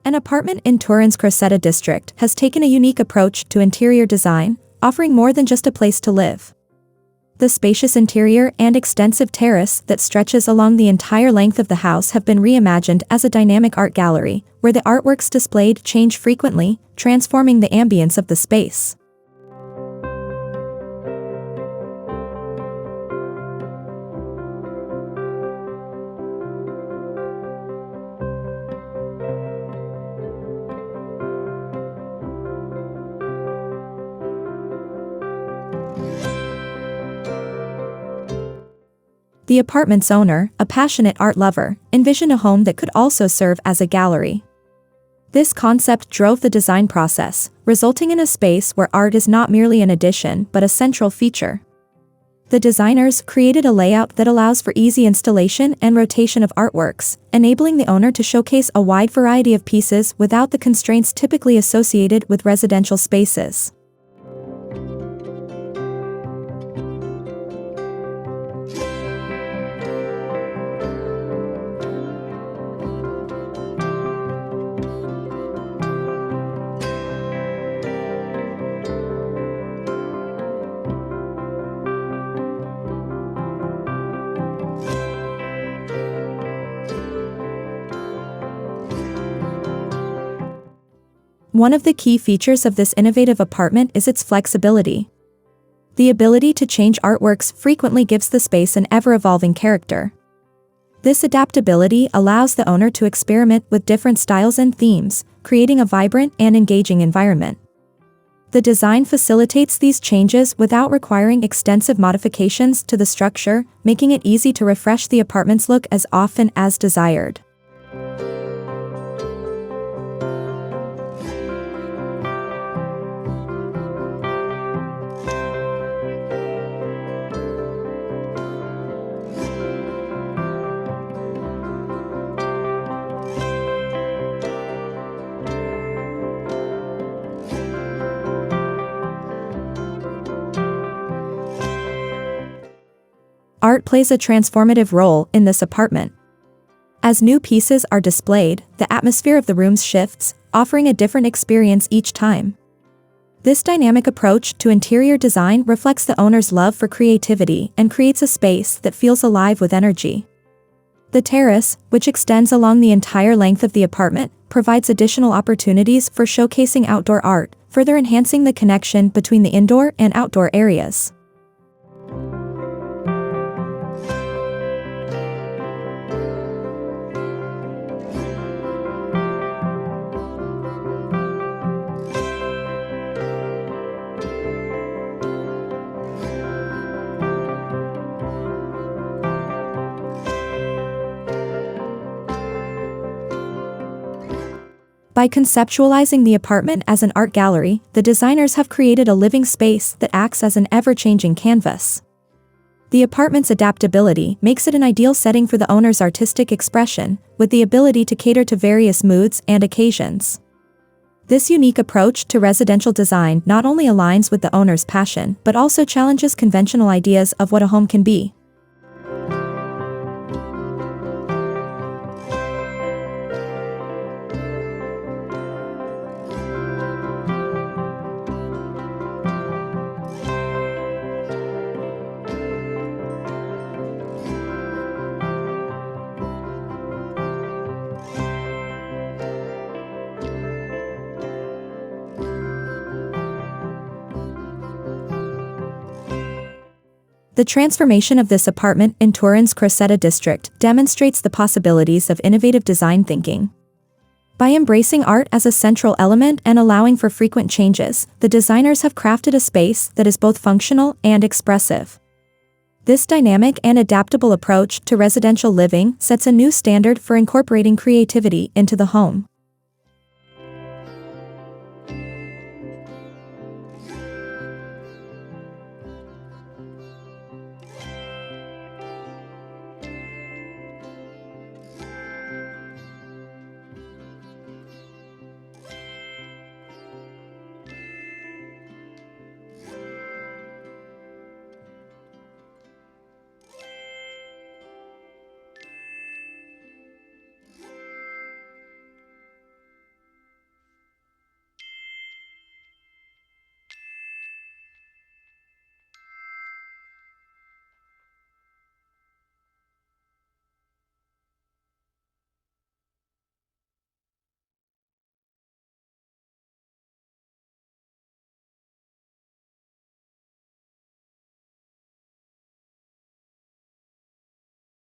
An apartment in Turin's Crocetta district has taken a unique approach to interior design, offering more than just a place to live. The spacious interior and extensive terrace that stretches along the entire length of the house have been reimagined as a dynamic art gallery, where the artworks displayed change frequently, transforming the ambience of the space. The apartment's owner, a passionate art lover, envisioned a home that could also serve as a gallery. This concept drove the design process, resulting in a space where art is not merely an addition but a central feature. The designers created a layout that allows for easy installation and rotation of artworks, enabling the owner to showcase a wide variety of pieces without the constraints typically associated with residential spaces. One of the key features of this innovative apartment is its flexibility. The ability to change artworks frequently gives the space an ever-evolving character. This adaptability allows the owner to experiment with different styles and themes, creating a vibrant and engaging environment. The design facilitates these changes without requiring extensive modifications to the structure, making it easy to refresh the apartment's look as often as desired. Art plays a transformative role in this apartment. As new pieces are displayed, the atmosphere of the rooms shifts, offering a different experience each time. This dynamic approach to interior design reflects the owner's love for creativity and creates a space that feels alive with energy. The terrace, which extends along the entire length of the apartment, provides additional opportunities for showcasing outdoor art, further enhancing the connection between the indoor and outdoor areas. By conceptualizing the apartment as an art gallery, the designers have created a living space that acts as an ever-changing canvas. The apartment's adaptability makes it an ideal setting for the owner's artistic expression, with the ability to cater to various moods and occasions. This unique approach to residential design not only aligns with the owner's passion, but also challenges conventional ideas of what a home can be. The transformation of this apartment in Turin's Crocetta district demonstrates the possibilities of innovative design thinking. By embracing art as a central element and allowing for frequent changes, the designers have crafted a space that is both functional and expressive. This dynamic and adaptable approach to residential living sets a new standard for incorporating creativity into the home.